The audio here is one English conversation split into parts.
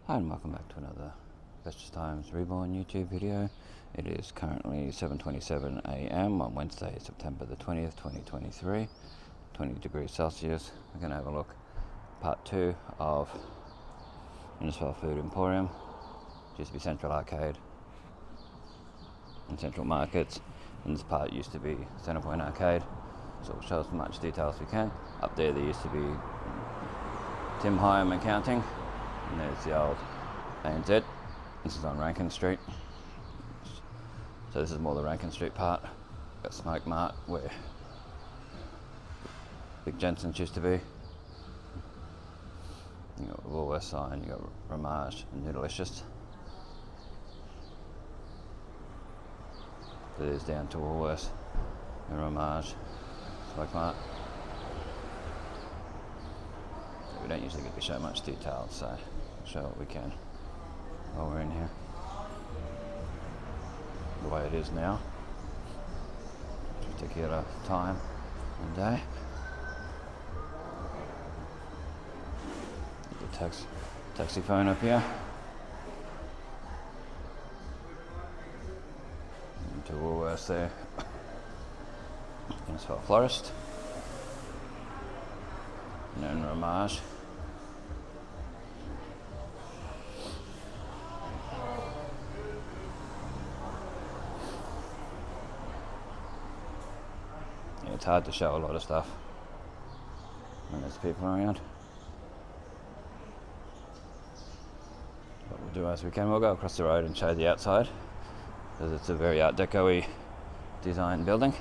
Hi and welcome back to another Bestestimes Reborn YouTube video. It is currently 7:27 AM on Wednesday, September the 20th, 2023, 20 degrees Celsius. We're going to have a look part 2 of Innisfail Food Emporium. It used to be Central Arcade and Central Markets, and this part used to be Centrepoint Arcade, so we'll show as much detail as we can. Up there used to be Tim Hyam Accounting, and there's the old ANZ. This is on Rankin Street. So this is more the Rankin Street part. Got Smoke Mart where Big Jensen's used to be. You got Woolworths sign, you got Ramage and Noodleicious. It is down to Woolworths and Ramage, Smoke Mart. We don't usually get to show much detail, so we'll show what we can while we're in here. The way it is now, particular time and day. Get the taxi phone up here. Into Woolworths there. Innisfail Florist. And then Ramage. Yeah, it's hard to show a lot of stuff when there's people around. But we'll do as we can. We'll go across the road and show the outside, because it's a very Art Deco-y design building.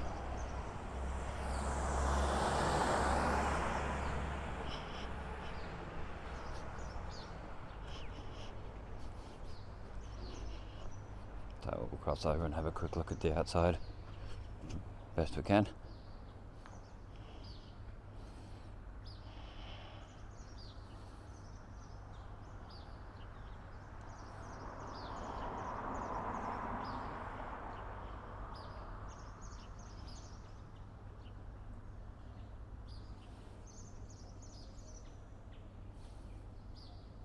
So we'll cross over and have a quick look at the outside best we can.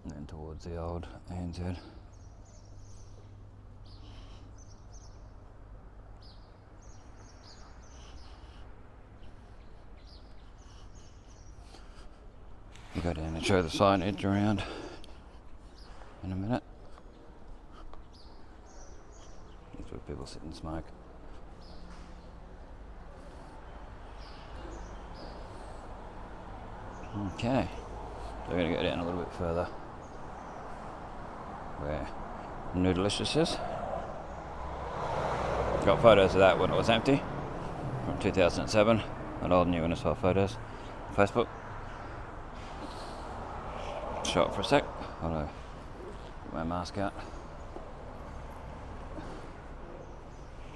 And then towards the old ANZ. We'll go down and show the signage around in a minute. That's where people sit and smoke. Okay, so we're going to go down a little bit further where Noodleicious is. Got photos of that when it was empty from 2007, an old new Innisfail photos on Facebook. Show it for a sec while I get my mask out.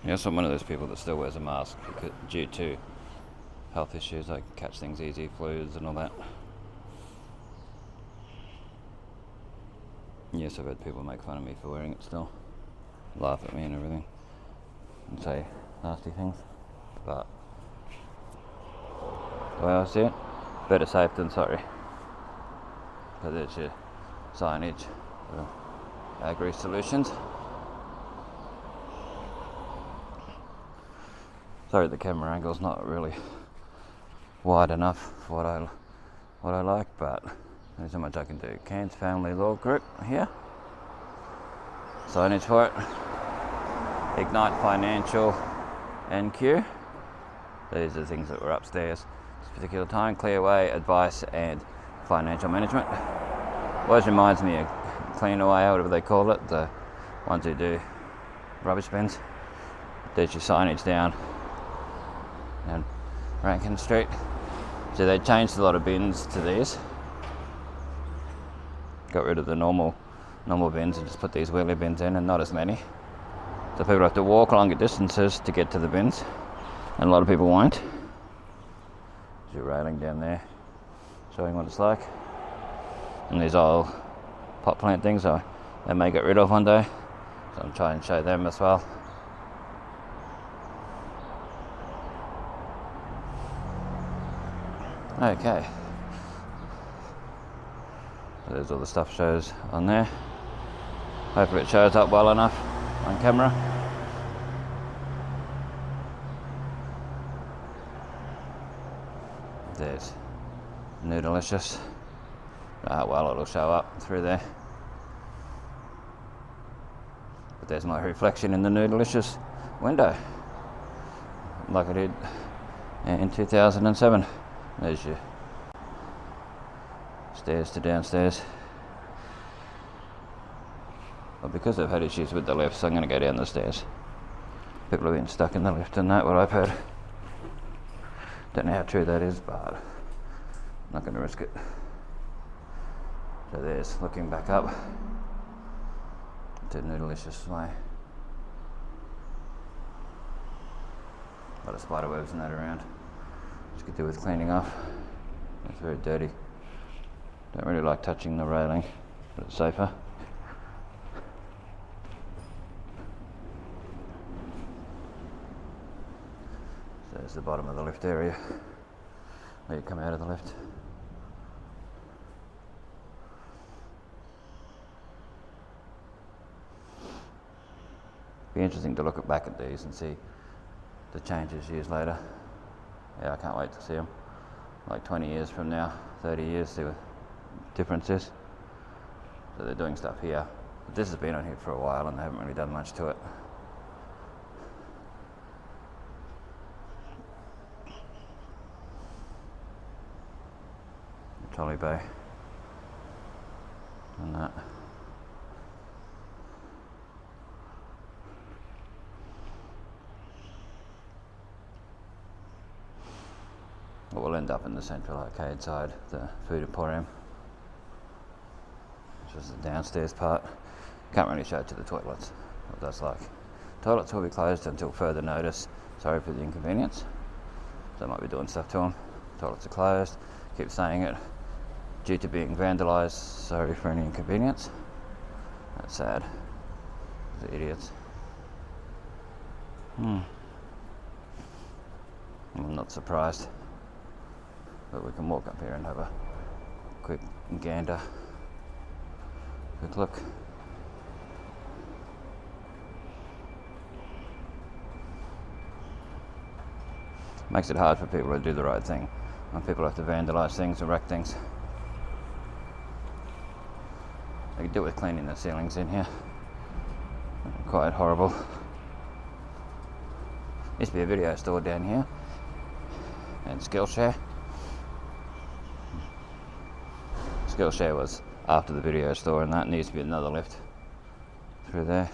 Yes, I'm one of those people that still wears a mask due to health issues. I catch things easy, flus and all that. Yes, I've had people make fun of me for wearing it still, laugh at me and everything, and say nasty things, but the way I see it, better safe than sorry. So there's your signage for Jackery solutions. Sorry, the camera angle's not really wide enough for what I like, but there's so much I can do. Cairns Family Law Group here. Signage for it. Ignite Financial NQ. These are the things that were upstairs this particular time. Clearway, Advice and Financial Management. Always reminds me of Cleanaway, whatever they call it, the ones who do rubbish bins. There's your signage down Rankin Street. So they changed a lot of bins to these. Got rid of the normal bins and just put these wheelie bins in, and not as many. So people have to walk longer distances to get to the bins, and a lot of people won't. There's your railing down there, showing what it's like. And these old pot plant things they may get rid of one day, so I'm trying to show them as well. Okay, so there's all the stuff shows on there. Hopefully it shows up well enough on camera. There's Noodleicious. Well, it'll show up through there. But there's my reflection in the Noodleicious window, like I did in 2007. There's your stairs to downstairs. Well, because I've had issues with the lifts, I'm going to go down the stairs. People have been stuck in the lift and that, what I've heard. Don't know how true that is, but I'm not going to risk it. So there's looking back up to Noodleicious Way. A lot of spider webs and that around, which could do with cleaning off. It's very dirty. Don't really like touching the railing, but it's safer. So there's the bottom of the lift area, where you come out of the lift. Be interesting to look back at these and see the changes years later. Yeah, I can't wait to see them. Like 20 years from now, 30 years, see what the difference is. So they're doing stuff here. But this has been on here for a while and they haven't really done much to it. The trolley bay and that. But we'll end up in the central arcade side, the food emporium, which is the downstairs part. Can't really show it to the toilets, what that's like. Toilets will be closed until further notice. Sorry for the inconvenience. So I might be doing stuff to them. Toilets are closed. Keep saying it. Due to being vandalised, sorry for any inconvenience. That's sad. The idiots. I'm not surprised. But we can walk up here and have a quick gander. Quick look. Makes it hard for people to do the right thing when people have to vandalise things and wreck things. They could do with cleaning the ceilings in here. Quite horrible. Used to be a video store down here and Skillshare. Skillshare was after the video store and that needs to be another lift through there,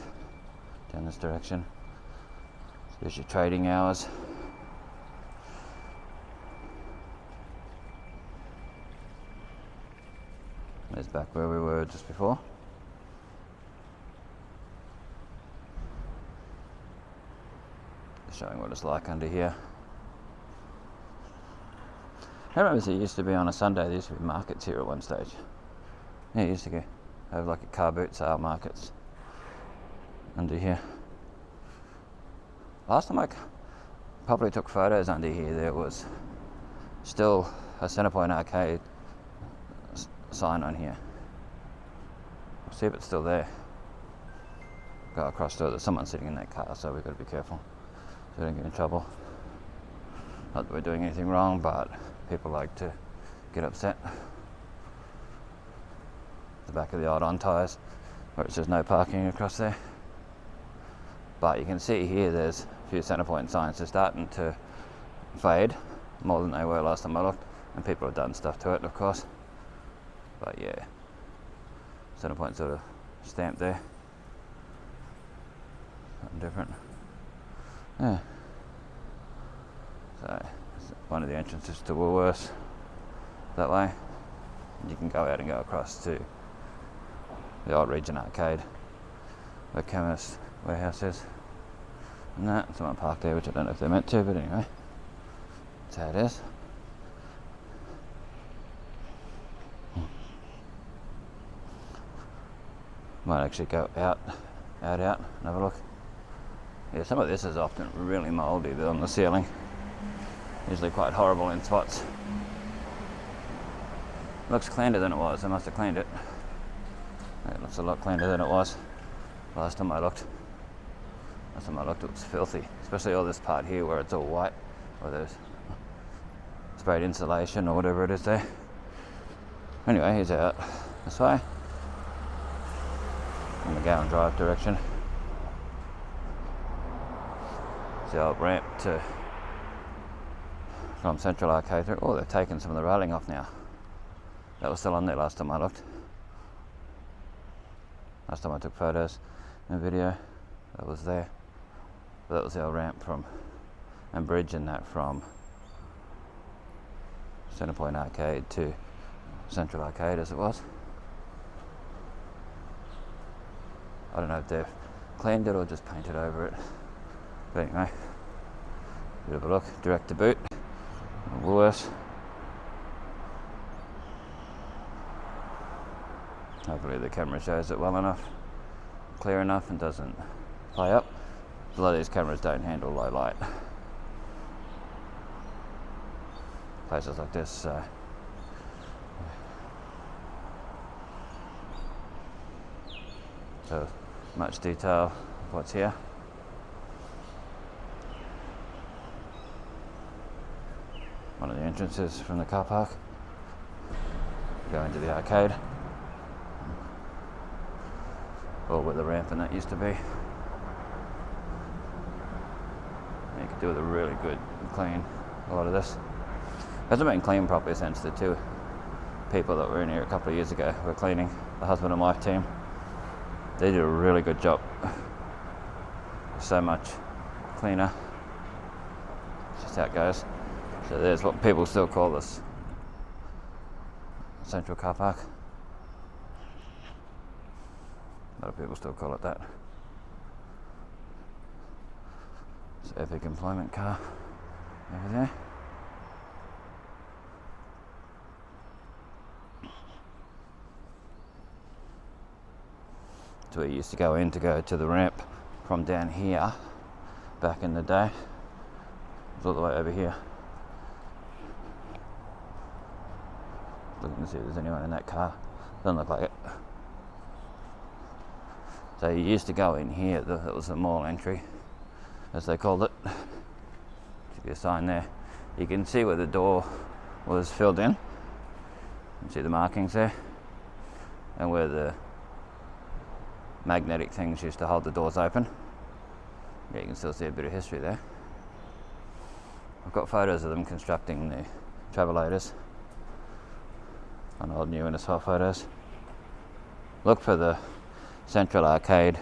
down this direction. There's your trading hours. There's back where we were just before. Showing what it's like under here. I remember it used to be on a Sunday, there used to be markets here at one stage. Yeah, it used to have like a car boot sale markets under here. Last time I probably took photos under here, there was still a Centrepoint arcade sign on here. We'll see if it's still there. Go across to it, there's someone sitting in that car, so we've got to be careful so we don't get in trouble. Not that we're doing anything wrong, but people like to get upset. The back of the old on tyres, where it says no parking across there. But you can see here there's a few Centrepoint signs. They're starting to fade more than they were last time I looked, and people have done stuff to it, of course. But yeah, Centrepoint sort of stamped there. Something different. Yeah. So one of the entrances to Woolworths that way. And you can go out and go across to the old Region Arcade where Chemist Warehouse is. And that, someone parked there, which I don't know if they're meant to, but anyway, that's how it is. Might actually go out and have a look. Yeah, some of this is often really mouldy on the ceiling. Usually quite horrible in spots. Looks cleaner than it was. I must have cleaned it. It looks a lot cleaner than it was. Last time I looked, it was filthy. Especially all this part here where it's all white, where there's sprayed insulation or whatever it is there. Anyway, he's out this way. In the Gowan Drive direction. It's the old ramp from Central Arcade through. Oh, they've taken some of the railing off now. That was still on there last time I looked. Last time I took photos and video, that was there. But that was the old ramp and bridge and that from Centrepoint Arcade to Central Arcade as it was. I don't know if they've cleaned it or just painted over it. But anyway, bit of a look. Direct to boot. Woolworths. Hopefully the camera shows it well enough, clear enough, and doesn't play up. A lot of these cameras don't handle low light. Places like this, so much detail of what's here. One of the entrances from the car park. Go into the arcade. Or where the ramp and that used to be. You could do with a really good clean. A lot of this hasn't been cleaned properly since the two people that were in here a couple of years ago were cleaning. The husband and wife team. They did a really good job. So much cleaner. It's just how it goes. So there's what people still call this Central Car Park. A lot of people still call it that. It's Epic Employment car over there. It's where you used to go in to go to the ramp from down here back in the day. It's all the way over here. Looking to see if there's anyone in that car. Doesn't look like it. So you used to go in here, that was the mall entry, as they called it. Should be a sign there. You can see where the door was filled in. You can see the markings there. And where the magnetic things used to hold the doors open. Yeah, you can still see a bit of history there. I've got photos of them constructing the travelators on old new Innisfail photos. Look for the Central Arcade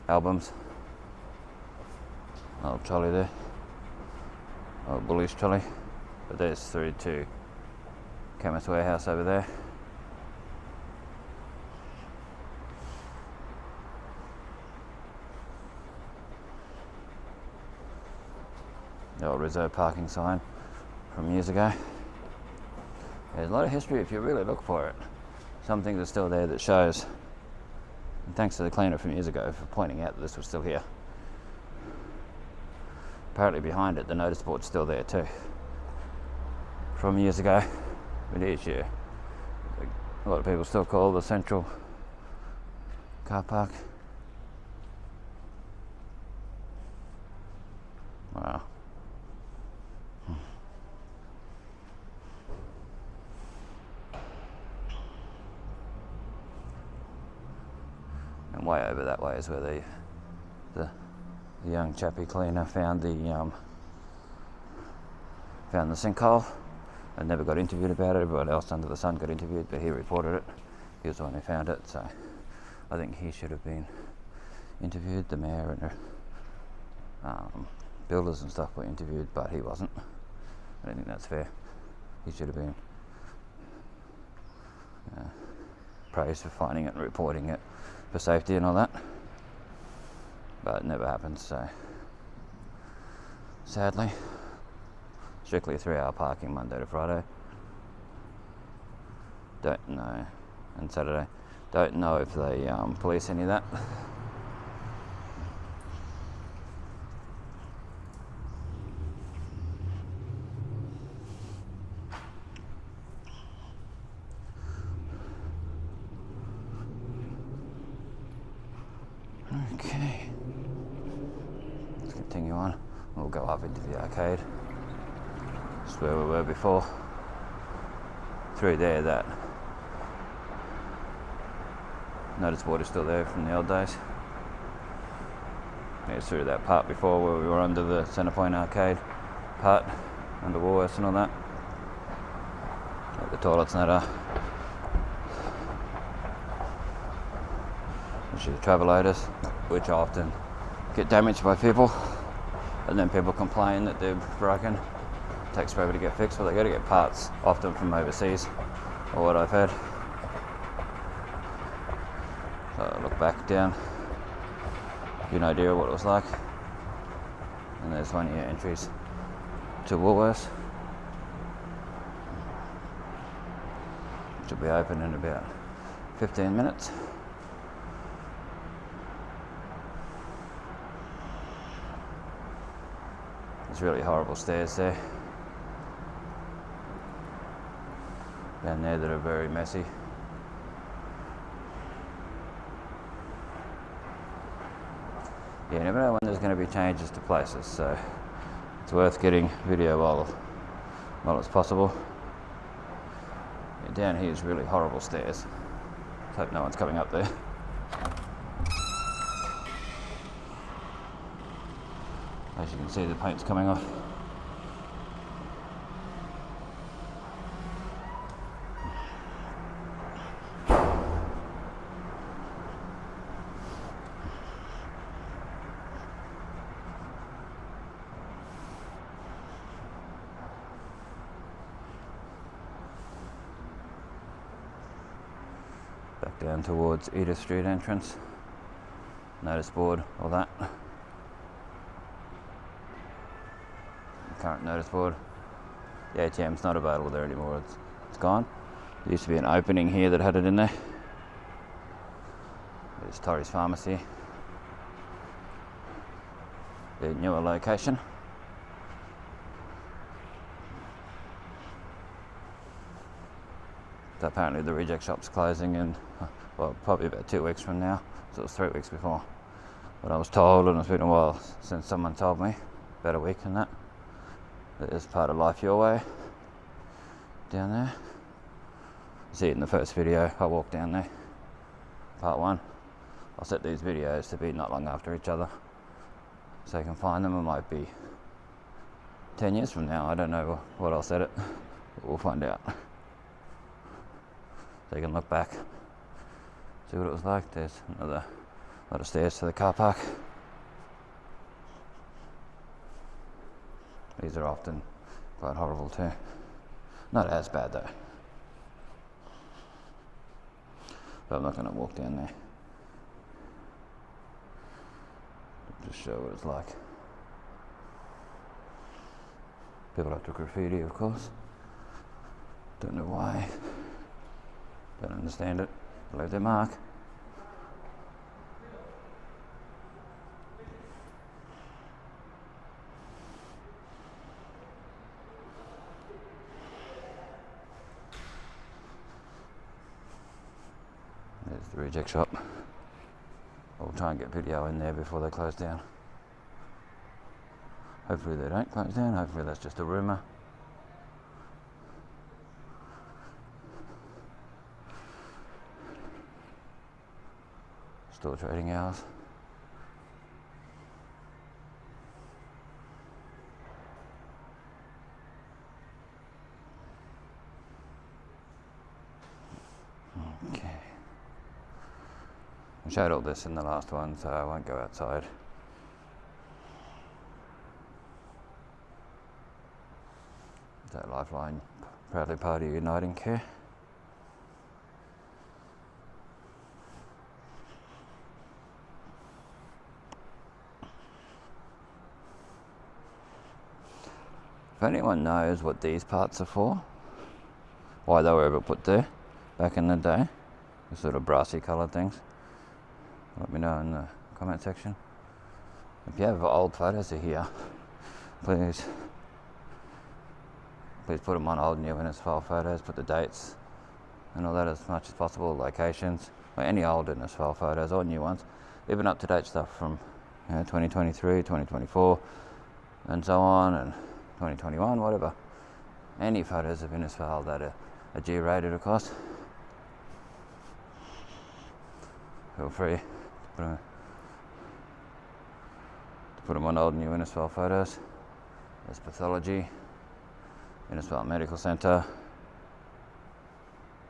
albums. Old trolley there. Old bullish trolley. But there's through to Chemist Warehouse over there. The old reserve parking sign from years ago. There's a lot of history if you really look for it. Some things are still there that shows. And thanks to the cleaner from years ago for pointing out that this was still here. Apparently behind it, the notice board's still there too. From years ago. But each year, a lot of people still call the Central Car Park. Wow. And way over that way is where the young chappy cleaner found the sinkhole and never got interviewed about it. Everyone else under the sun got interviewed, but he reported it. He was the one who found it, so I think he should have been interviewed. The mayor and the builders and stuff were interviewed, but he wasn't. I don't think that's fair. He should have been praised for finding it and reporting it for safety and all that, but it never happened. So sadly, strictly 3-hour parking Monday to Friday. Don't know, and Saturday. Don't know if they police any of that. Okay, let's continue on. We'll go up into the arcade. Just where we were before. Through there, that notice board is still there from the old days. Yeah, it's through that part before where we were under the Centrepoint arcade part, under Woolworths and all that. Like the toilets and that are. Which are the travelators, which often get damaged by people, and then people complain that they're broken. It takes forever to get fixed, but they got to get parts, often from overseas, or what I've heard. So I look back down, give you an idea of what it was like. And there's one of your entries to Woolworths, which will be open in about 15 minutes. There's really horrible stairs there. Down there that are very messy. Yeah, you never know when there's going to be changes to places, so it's worth getting video while it's possible. Yeah, down here is really horrible stairs. Let's hope no one's coming up there. As you can see, the paint's coming off. Back down towards Edith Street entrance. Notice board, all that. Current notice board. The ATM's not available there anymore, it's gone. There used to be an opening here that had it in there. There's Torrey's Pharmacy. The newer location. So apparently the reject shop's closing in, well, probably about 2 weeks from now. So it was 3 weeks before. But I was told, and it's been a while since someone told me, about a week and that. There's part of Life Your Way down there. You see it in the first video, I walked down there. Part 1. I'll set these videos to be not long after each other, so you can find them. It might be 10 years from now, I don't know what I'll set it, but we'll find out. So you can look back, see what it was like. There's another lot of stairs to the car park. These are often quite horrible too. Not as bad though. But I'm not going to walk down there. Just show what it's like. People have to graffiti, of course. Don't know why. Don't understand it. Leave their mark. There's the reject shop. I'll try and get video in there before they close down. Hopefully they don't close down. Hopefully that's just a rumour. Still trading hours. Okay. I showed all this in the last one, so I won't go outside. So Lifeline, proudly part of Uniting Care. If anyone knows what these parts are for, why they were ever put there back in the day, the sort of brassy coloured things, let me know in the comment section. If you have old photos of here, please put them on old new Innisfail photos, put the dates and all that as much as possible, locations, or any old Innisfail photos or new ones. even up-to-date stuff from 2023, 2024, and so on, and 2021, whatever. Any photos of Innisfail that are G-rated, of course. Feel free to put them on old and new Innisfail photos. There's pathology, Innisfail Medical Centre.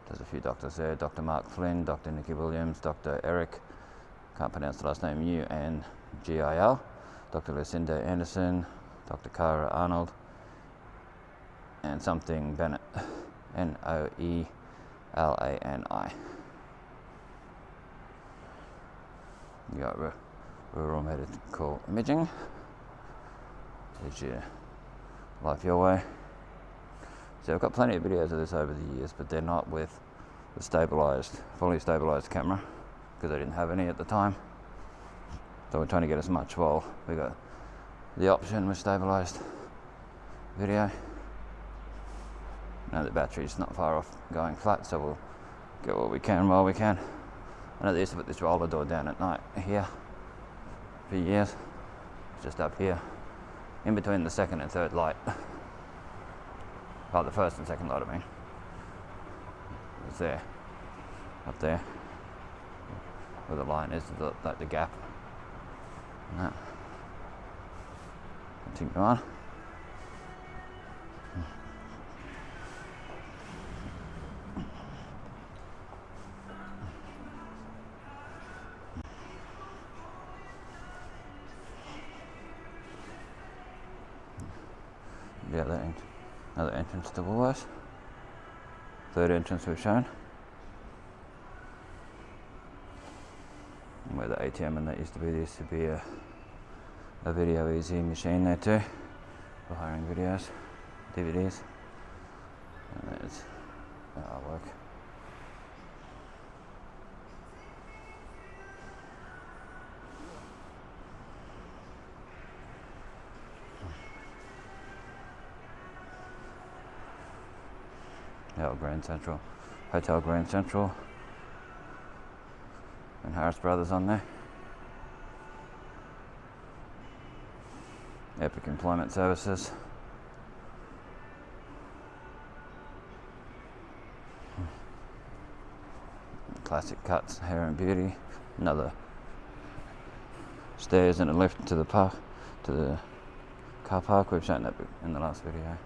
There's a few doctors there, Dr. Mark Flynn, Dr. Nikki Williams, Dr. Eric, can't pronounce the last name, U-N-G-I-L, Dr. Lucinda Anderson, Dr. Cara Arnold, and something Bennett, N-O-E-L-A-N-I. You got rural medical imaging. Is your life your way? So I've got plenty of videos of this over the years, but they're not with the fully stabilized camera, because I didn't have any at the time. So we're trying to get as much while we got the option with stabilized video. Now the battery's not far off going flat, so we'll get what we can while we can. I know they used to put this roller door down at night here for years. It's just up here, in between the second and third light. Oh, the first and second light, I mean. It's there, up there, where the line is, like the gap. And that. Continue on. Yeah, another entrance to Woolworths. Third entrance we've shown. And where the ATM and that used to be, there used to be a video easy machine there too, for hiring videos, DVDs. And there's the artwork. Grand Central, Hotel Grand Central, and Harris Brothers on there. Epic Employment Services. Classic Cuts, Hair and Beauty. Another stairs and a lift to the park, to the car park. We've shown that in the last video.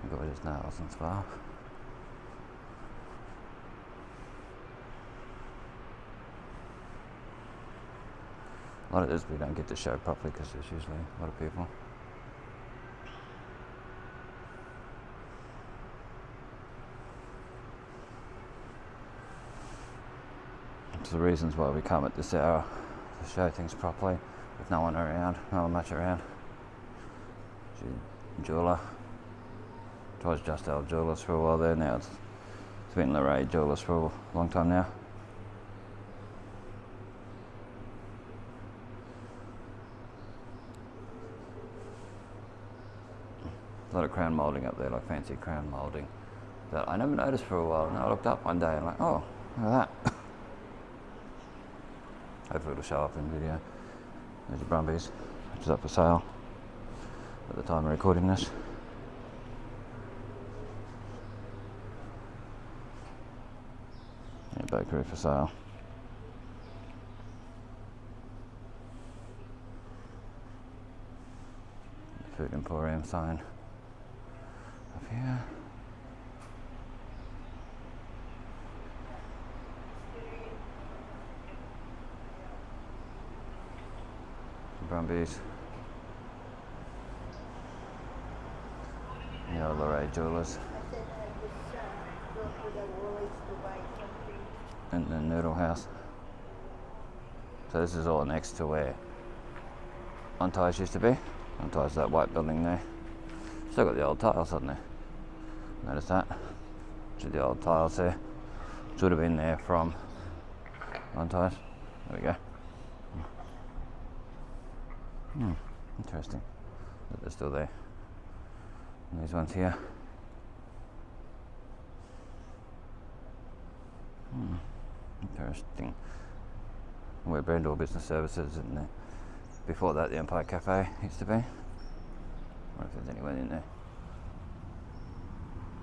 Gorgeous nails and spa. A lot of this we don't get to show properly because there's usually a lot of people. It's the reasons why we come at this hour, to show things properly, with no one around, no one much around. Jeweler. It was just our Jewelers for a while there, now it's been Lorraine Jewelers for a long time now. A lot of crown moulding up there, like fancy crown moulding that I never noticed for a while, and I looked up one day and like, oh, look at that. Hopefully it'll show up in video. There's the Brumbies, which is up for sale at the time of recording this. Bakery for sale. Food Emporium sign up here. Brumbies. Yeah, Lorraine Jewelers. And the Noodle House. So this is all next to where Unties used to be. Unties, that white building there. Still got the old tiles, hasn't it? Notice that? Should the old tiles there. Should have been there from Unties. There we go. Interesting that they're still there. And these ones here. Interesting. We're Brendel Business Services, and before that the Empire Cafe used to be. I wonder if there's anyone in there.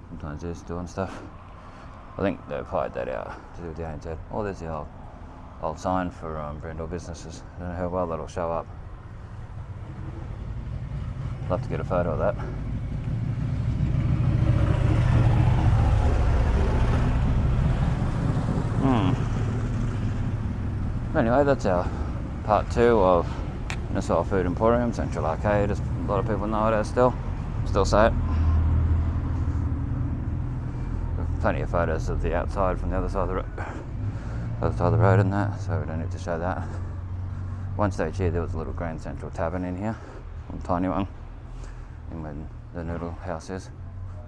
Sometimes they're doing stuff. I think they've hired that out to do with the ANZ. Oh, there's the old sign for Brendel Businesses. I don't know how well that'll show up. Love to get a photo of that. Anyway, that's our part 2 of Innisfail Food Emporium, Central Arcade, as a lot of people know it as still say it. Plenty of photos of the outside from the other side of the road and that, so we don't need to show that. One stage here there was a little Grand Central Tavern in here, a tiny one, in where the noodle house is,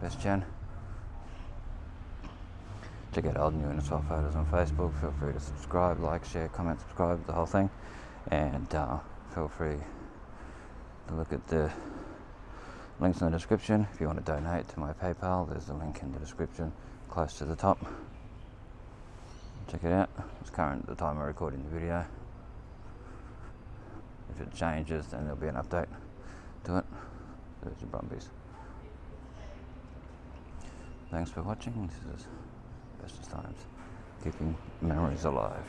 Best Chen. Check out old new Innisfail photos on Facebook. Feel free to subscribe, like, share, comment, subscribe, the whole thing. And feel free to look at the links in the description. If you want to donate to my PayPal, there's a link in the description close to the top. Check it out. It's current at the time of recording the video. If it changes, then there'll be an update to it. There's your Brumbies. Thanks for watching. This is Bestestimes, keeping memories alive.